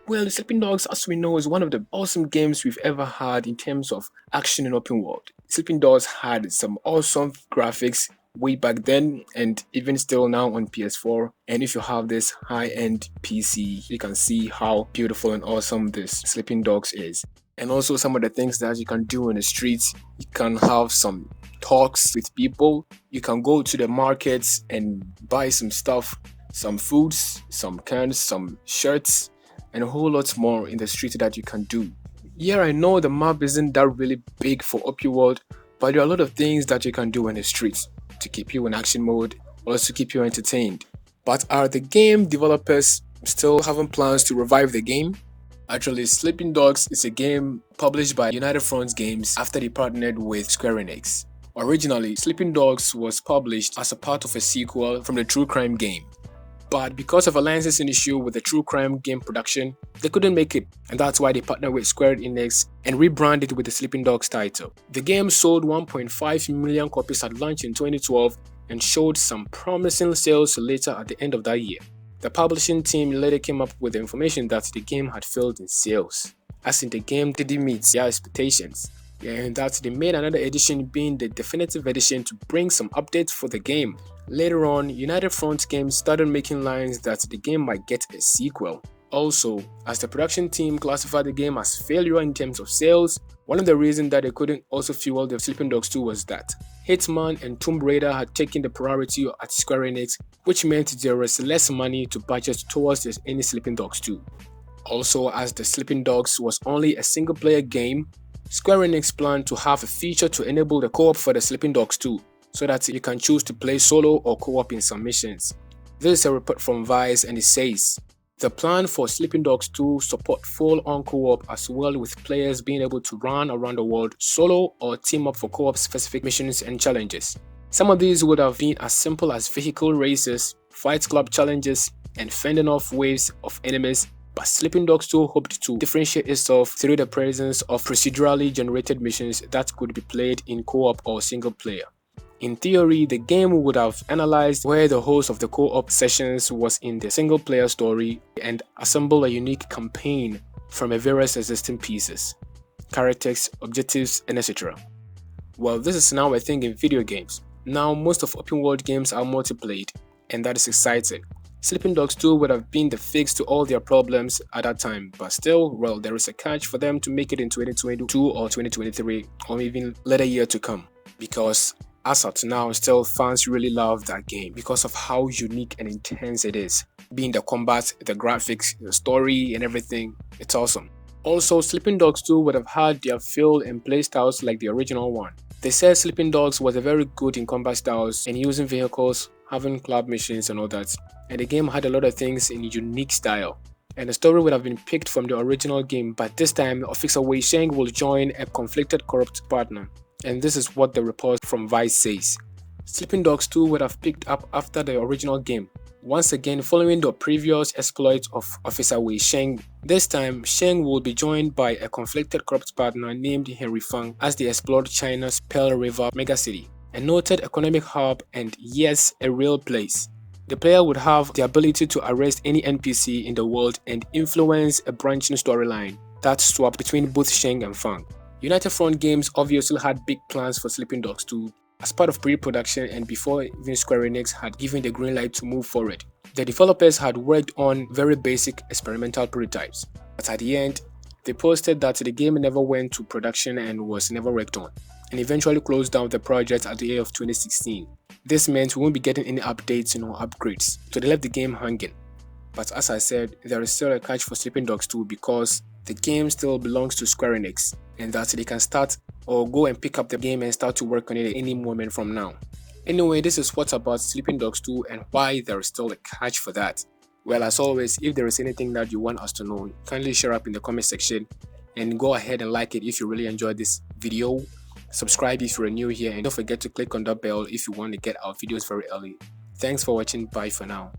Well, Sleeping Dogs, as we know, is one of the awesome games we've ever had in terms of action and open world. Sleeping Dogs had some awesome graphics way back then and even still now on PS4. And if you have this high-end PC, you can see how beautiful and awesome this Sleeping Dogs is. And also some of the things that you can do in the streets. You can have some talks with people. You can go to the markets and buy some stuff, some foods, some cans, some shirts, and a whole lot more in the street that you can do. Yeah, I know the map isn't that really big for open world, but there are a lot of things that you can do in the streets to keep you in action mode, also to keep you entertained. But are the game developers still having plans to revive the game? Actually, Sleeping Dogs is a game published by United Front Games after they partnered with Square Enix. Originally, Sleeping Dogs was published as a part of a sequel from the true crime game. But because of a licensing issue with the true crime game production, they couldn't make it, and that's why they partnered with Square Enix and rebranded with the Sleeping Dogs title. The game sold 1.5 million copies at launch in 2012 and showed some promising sales later at the end of that year. The publishing team later came up with the information that the game had failed in sales, as in the game didn't meet their expectations, and that they made another edition being the definitive edition to bring some updates for the game. Later on, United Front Games started making lines that the game might get a sequel. Also, as the production team classified the game as failure in terms of sales, one of the reasons that they couldn't also fuel the Sleeping Dogs 2 was that Hitman and Tomb Raider had taken the priority at Square Enix, which meant there was less money to budget towards any Sleeping Dogs 2. Also, as the Sleeping Dogs was only a single-player game, Square Enix planned to have a feature to enable the co-op for the Sleeping Dogs 2, so that you can choose to play solo or co-op in some missions. This is a report from Vice and it says, the plan for Sleeping Dogs 2 support full-on co-op as well, with players being able to run around the world solo or team up for co-op specific missions and challenges. Some of these would have been as simple as vehicle races, fight club challenges, and fending off waves of enemies, but Sleeping Dogs 2 hoped to differentiate itself through the presence of procedurally generated missions that could be played in co-op or single player. In theory, the game would have analyzed where the host of the co-op sessions was in the single-player story and assembled a unique campaign from various existing pieces, characters, objectives, and etc. Well, this is now a thing in video games. Now, most of open-world games are multiplayed, and that is exciting. Sleeping Dogs 2 would have been the fix to all their problems at that time, but still, well, there is a catch for them to make it in 2022 or 2023 or even later year to come, because as of now, still fans really love that game because of how unique and intense it is. Being the combat, the graphics, the story and everything, it's awesome. Also, Sleeping Dogs 2 would have had their feel and play styles like the original one. They said Sleeping Dogs was very good in combat styles and using vehicles, having club missions and all that. And the game had a lot of things in unique style. And the story would have been picked from the original game, but this time Officer Wei Sheng will join a conflicted corrupt partner. And this is what the report from Vice says. Sleeping Dogs 2 would have picked up after the original game, once again following the previous exploit of Officer Wei Sheng. This time, Sheng will be joined by a conflicted corrupt partner named Henry Fang as they explored China's Pearl River megacity, a noted economic hub and yes, a real place. The player would have the ability to arrest any NPC in the world and influence a branching storyline that swapped between both Sheng and Fang. United Front Games obviously had big plans for Sleeping Dogs 2 as part of pre-production and before even Square Enix had given the green light to move forward. The developers had worked on very basic experimental prototypes, but at the end, they posted that the game never went to production and was never worked on, and eventually closed down the project at the year of 2016. This meant we won't be getting any updates or upgrades, so they left the game hanging. But as I said, there is still a catch for Sleeping Dogs 2 because the game still belongs to Square Enix, and that they can start or go and pick up the game and start to work on it at any moment from now. Anyway, this is what's about Sleeping Dogs 2 and why there is still a catch for that. Well, as always, if there is anything that you want us to know, kindly share up in the comment section and go ahead and like it if you really enjoyed this video. Subscribe if you're new here and don't forget to click on that bell if you want to get our videos very early. Thanks for watching. Bye for now.